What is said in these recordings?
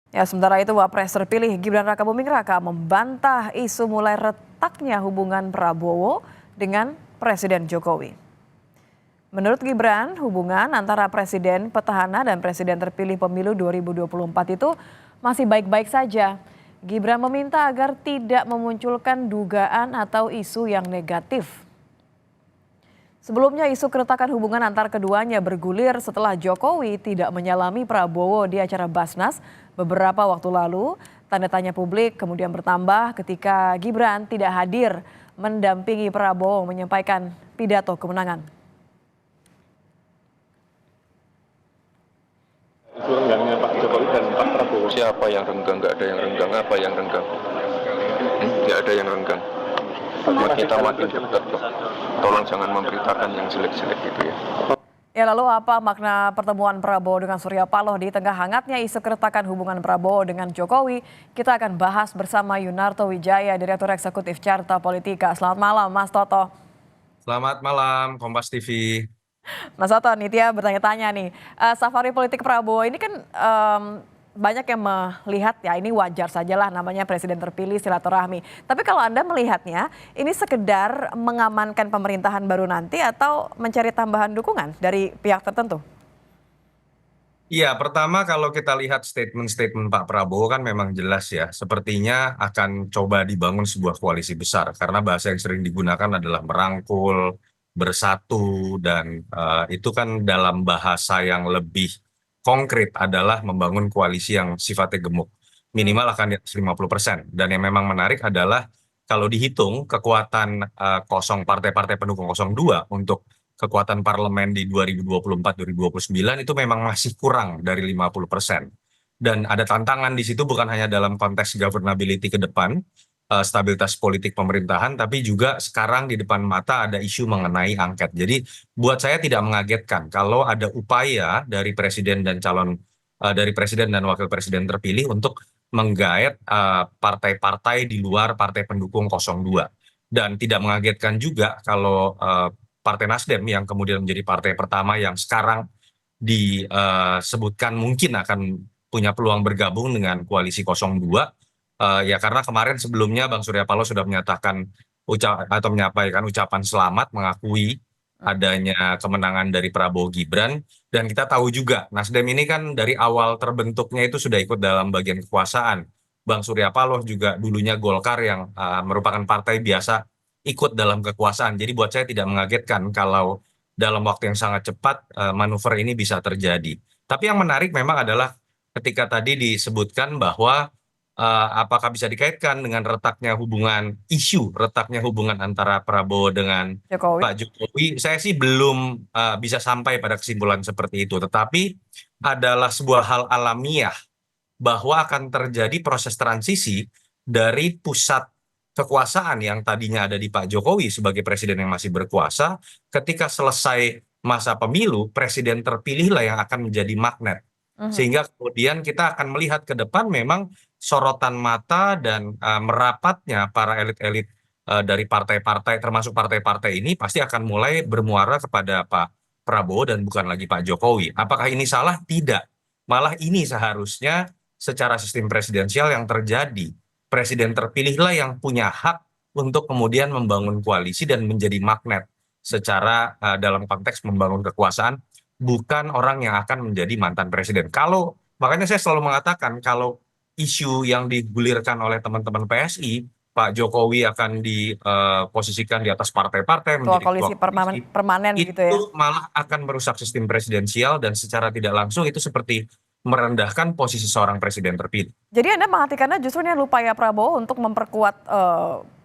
Ya, sementara itu Wapres terpilih Gibran Rakabuming Raka membantah isu mulai retaknya hubungan Prabowo dengan Presiden Jokowi. Menurut Gibran, hubungan antara presiden petahana dan presiden terpilih pemilu 2024 itu masih baik-baik saja. Gibran meminta agar tidak memunculkan dugaan atau isu yang negatif. Sebelumnya isu keretakan hubungan antar keduanya bergulir setelah Jokowi tidak menyalami Prabowo di acara Basnas beberapa waktu lalu. Tanda tanya publik kemudian bertambah ketika Gibran tidak hadir mendampingi Prabowo menyampaikan pidato kemenangan. Isu renggangnya Pak Jokowi dan Pak Prabowo. Siapa yang renggang? Nggak ada yang renggang. Apa yang renggang? Nggak ada yang renggang. Kita makin dekat kok. Tolong jangan memberitakan yang jelek-jelek gitu ya. Ya, lalu apa makna pertemuan Prabowo dengan Surya Paloh di tengah hangatnya isu keretakan hubungan Prabowo dengan Jokowi? Kita akan bahas bersama Yunarto Wijaya, Direktur Eksekutif Carta Politika. Selamat malam, Mas Toto. Selamat malam, Kompas TV. Mas Toto, Nitya bertanya-tanya nih, safari politik Prabowo ini kan banyak yang melihat ya ini wajar sajalah namanya presiden terpilih silaturahmi. Tapi kalau Anda melihatnya ini sekedar mengamankan pemerintahan baru nanti atau mencari tambahan dukungan dari pihak tertentu? Iya, pertama kalau kita lihat statement-statement Pak Prabowo kan memang jelas ya, sepertinya akan coba dibangun sebuah koalisi besar karena bahasa yang sering digunakan adalah merangkul, bersatu, dan itu kan dalam bahasa yang lebih konkret adalah membangun koalisi yang sifatnya gemuk. Minimal akan di atas 50%. Dan yang memang menarik adalah kalau dihitung kekuatan kosong partai-partai pendukung 02 untuk kekuatan parlemen di 2024-2029 itu memang masih kurang dari 50%. Dan ada tantangan di situ bukan hanya dalam konteks governability ke depan, stabilitas politik pemerintahan, tapi juga sekarang di depan mata ada isu mengenai angket. Jadi buat saya tidak mengagetkan kalau ada upaya dari presiden dan dari presiden dan wakil presiden terpilih untuk menggaet partai-partai di luar partai pendukung 02. Dan tidak mengagetkan juga kalau Partai Nasdem yang kemudian menjadi partai pertama yang sekarang disebutkan mungkin akan punya peluang bergabung dengan koalisi 02, ya karena kemarin sebelumnya Bang Surya Paloh sudah menyatakan atau menyampaikan ucapan selamat mengakui adanya kemenangan dari Prabowo Gibran, dan kita tahu juga Nasdem ini kan dari awal terbentuknya itu sudah ikut dalam bagian kekuasaan. Bang Surya Paloh juga dulunya Golkar yang merupakan partai biasa ikut dalam kekuasaan. Jadi buat saya tidak mengagetkan kalau dalam waktu yang sangat cepat manuver ini bisa terjadi. Tapi yang menarik memang adalah ketika tadi disebutkan bahwa apakah bisa dikaitkan dengan retaknya hubungan antara Prabowo dengan Jokowi. Pak Jokowi. Saya sih belum bisa sampai pada kesimpulan seperti itu. Tetapi adalah sebuah hal alamiah bahwa akan terjadi proses transisi dari pusat kekuasaan yang tadinya ada di Pak Jokowi sebagai presiden yang masih berkuasa, ketika selesai masa pemilu, presiden terpilihlah yang akan menjadi magnet. Sehingga kemudian kita akan melihat ke depan memang sorotan mata dan merapatnya para elit-elit dari partai-partai, termasuk partai-partai ini pasti akan mulai bermuara kepada Pak Prabowo dan bukan lagi Pak Jokowi. Apakah ini salah? Tidak. Malah ini seharusnya secara sistem presidensial yang terjadi. Presiden terpilihlah yang punya hak untuk kemudian membangun koalisi dan menjadi magnet secara dalam konteks membangun kekuasaan, bukan orang yang akan menjadi mantan presiden. Makanya saya selalu mengatakan kalau isu yang digulirkan oleh teman-teman PSI, Pak Jokowi akan diposisikan di atas partai-partai Ketua menjadi koalisi ketua koalisi, permanen gitu ya. itu malah akan merusak sistem presidensial dan secara tidak langsung itu seperti merendahkan posisi seorang presiden terpilih. Jadi Anda mengartikannya justru ini upaya Prabowo untuk memperkuat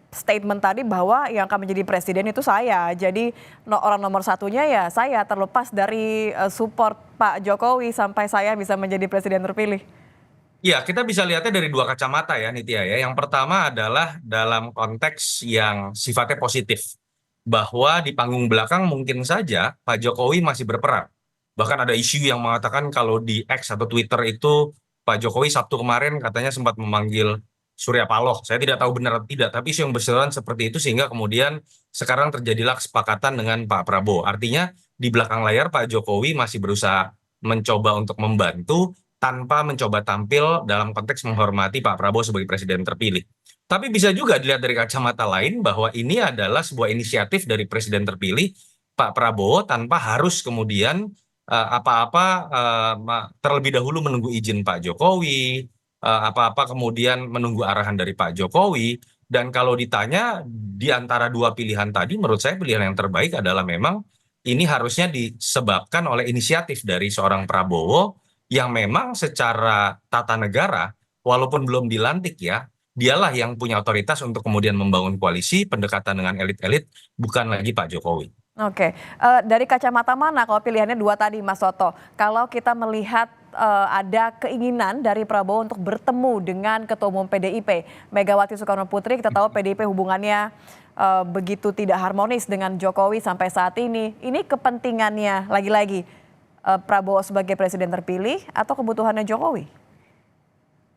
statement tadi bahwa yang akan menjadi presiden itu saya. Jadi orang nomor satunya ya saya, terlepas dari support Pak Jokowi sampai saya bisa menjadi presiden terpilih. Ya, kita bisa lihatnya dari dua kacamata ya, Nitya ya. Yang pertama adalah dalam konteks yang sifatnya positif. Bahwa di panggung belakang mungkin saja Pak Jokowi masih berperan. Bahkan ada isu yang mengatakan kalau di X atau Twitter itu Pak Jokowi Sabtu kemarin katanya sempat memanggil Surya Paloh. Saya tidak tahu benar atau tidak, tapi isu yang berseliweran seperti itu sehingga kemudian sekarang terjadilah kesepakatan dengan Pak Prabowo. Artinya di belakang layar Pak Jokowi masih berusaha mencoba untuk membantu, tanpa mencoba tampil dalam konteks menghormati Pak Prabowo sebagai presiden terpilih. Tapi bisa juga dilihat dari kacamata lain bahwa ini adalah sebuah inisiatif dari presiden terpilih Pak Prabowo tanpa harus kemudian apa-apa terlebih dahulu menunggu izin Pak Jokowi, apa-apa kemudian menunggu arahan dari Pak Jokowi. Dan kalau ditanya di antara dua pilihan tadi, menurut saya pilihan yang terbaik adalah memang ini harusnya disebabkan oleh inisiatif dari seorang Prabowo yang memang secara tata negara, walaupun belum dilantik ya, dialah yang punya otoritas untuk kemudian membangun koalisi pendekatan dengan elit-elit, bukan lagi Pak Jokowi. Oke, dari kacamata mana kalau pilihannya dua tadi Mas Toto? Kalau kita melihat ada keinginan dari Prabowo untuk bertemu dengan Ketua Umum PDIP, Megawati Soekarno Putri, kita tahu PDIP hubungannya begitu tidak harmonis dengan Jokowi sampai saat ini. Ini kepentingannya lagi-lagi Prabowo sebagai presiden terpilih atau kebutuhannya Jokowi?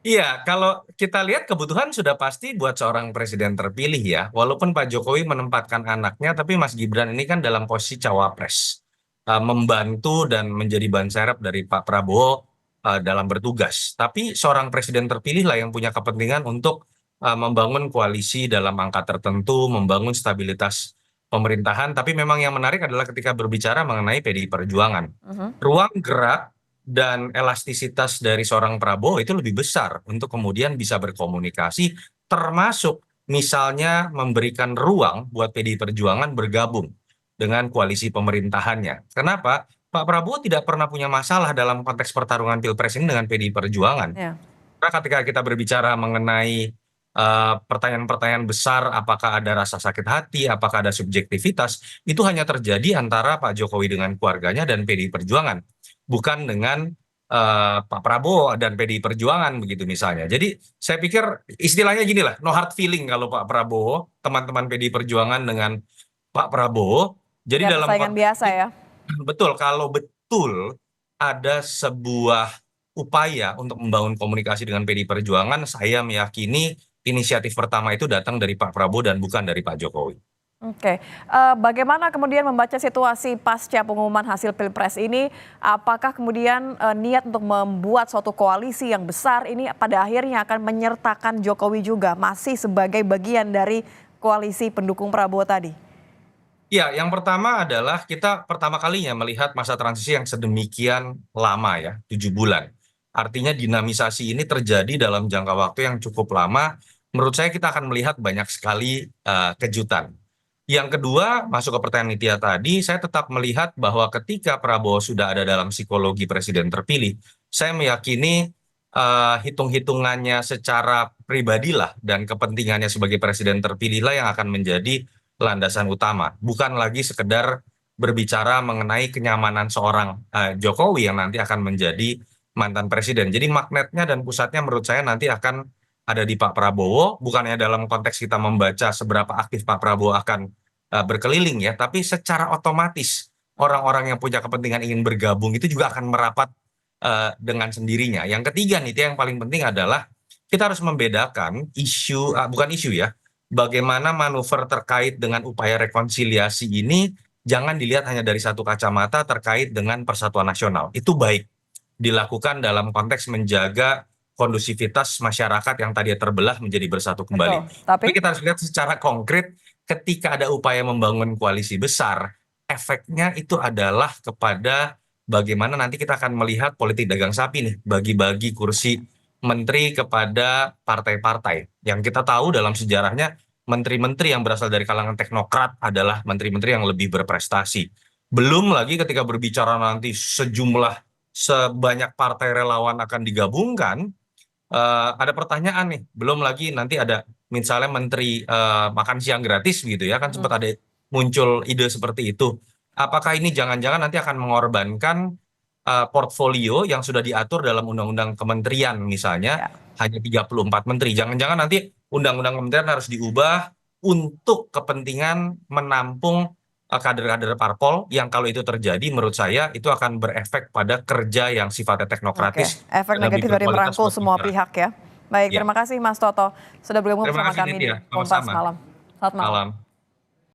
Iya, kalau kita lihat kebutuhan sudah pasti buat seorang presiden terpilih ya. Walaupun Pak Jokowi menempatkan anaknya, tapi Mas Gibran ini kan dalam posisi cawapres. Membantu dan menjadi ban serep dari Pak Prabowo dalam bertugas. Tapi seorang presiden terpilih lah yang punya kepentingan untuk membangun koalisi dalam angka tertentu, membangun stabilitas pemerintahan. Tapi memang yang menarik adalah ketika berbicara mengenai PDI Perjuangan. Ruang gerak dan elastisitas dari seorang Prabowo itu lebih besar untuk kemudian bisa berkomunikasi, termasuk misalnya memberikan ruang buat PDI Perjuangan bergabung dengan koalisi pemerintahannya. Kenapa? Pak Prabowo tidak pernah punya masalah dalam konteks pertarungan Pilpres ini dengan PDI Perjuangan. Ya. Karena ketika kita berbicara mengenai pertanyaan-pertanyaan besar, apakah ada rasa sakit hati, apakah ada subjektivitas, itu hanya terjadi antara Pak Jokowi dengan keluarganya dan PDI Perjuangan, bukan dengan Pak Prabowo dan PDI Perjuangan begitu misalnya. Jadi saya pikir istilahnya gini lah, no hard feeling kalau Pak Prabowo, teman-teman PDI Perjuangan dengan Pak Prabowo. Jadi Ya, dalam persaingan biasa ya. betul, kalau betul ada sebuah upaya untuk membangun komunikasi dengan PDI Perjuangan, saya meyakini inisiatif pertama itu datang dari Pak Prabowo dan bukan dari Pak Jokowi. Oke, bagaimana kemudian membaca situasi pasca pengumuman hasil Pilpres ini? Apakah kemudian niat untuk membuat suatu koalisi yang besar ini pada akhirnya akan menyertakan Jokowi juga masih sebagai bagian dari koalisi pendukung Prabowo tadi? Ya, yang pertama adalah kita pertama kalinya melihat masa transisi yang sedemikian lama ya, 7 bulan. Artinya dinamisasi ini terjadi dalam jangka waktu yang cukup lama. Menurut saya kita akan melihat banyak sekali kejutan. Yang kedua, masuk ke pertanyaan Nitya tadi, saya tetap melihat bahwa ketika Prabowo sudah ada dalam psikologi presiden terpilih, saya meyakini hitung-hitungannya secara pribadilah dan kepentingannya sebagai presiden terpilih lah yang akan menjadi landasan utama. Bukan lagi sekedar berbicara mengenai kenyamanan seorang Jokowi yang nanti akan menjadi mantan presiden. Jadi magnetnya dan pusatnya menurut saya nanti akan ada di Pak Prabowo, bukannya dalam konteks kita membaca seberapa aktif Pak Prabowo akan berkeliling ya, tapi secara otomatis orang-orang yang punya kepentingan ingin bergabung itu juga akan merapat dengan sendirinya. Yang ketiga nih, yang paling penting adalah kita harus membedakan isu, bukan isu ya, bagaimana manuver terkait dengan upaya rekonsiliasi ini jangan dilihat hanya dari satu kacamata terkait dengan persatuan nasional. Itu baik dilakukan dalam konteks menjaga kondusivitas masyarakat yang tadinya terbelah menjadi bersatu kembali. Betul, tapi kita harus lihat secara konkret ketika ada upaya membangun koalisi besar, efeknya itu adalah kepada bagaimana nanti kita akan melihat politik dagang sapi nih, bagi-bagi kursi menteri kepada partai-partai. Yang kita tahu dalam sejarahnya menteri-menteri yang berasal dari kalangan teknokrat adalah menteri-menteri yang lebih berprestasi. Belum lagi ketika berbicara nanti sebanyak partai relawan akan digabungkan, ada pertanyaan nih, belum lagi nanti ada misalnya menteri makan siang gratis gitu ya, kan sempat ada muncul ide seperti itu. Apakah ini jangan-jangan nanti akan mengorbankan portfolio yang sudah diatur dalam undang-undang kementerian misalnya, hanya 34 menteri. Jangan-jangan nanti undang-undang kementerian harus diubah untuk kepentingan menampung kader-kader parpol yang kalau itu terjadi menurut saya itu akan berefek pada kerja yang sifatnya teknokratis. Efek negatif dari merangkul semua pihak ya. Baik, Ya. terima kasih Mas Toto sudah bergabung Terima bersama kasih, kami di Nitya. Kompas Sama-sama. Malam. Selamat malam. Malam.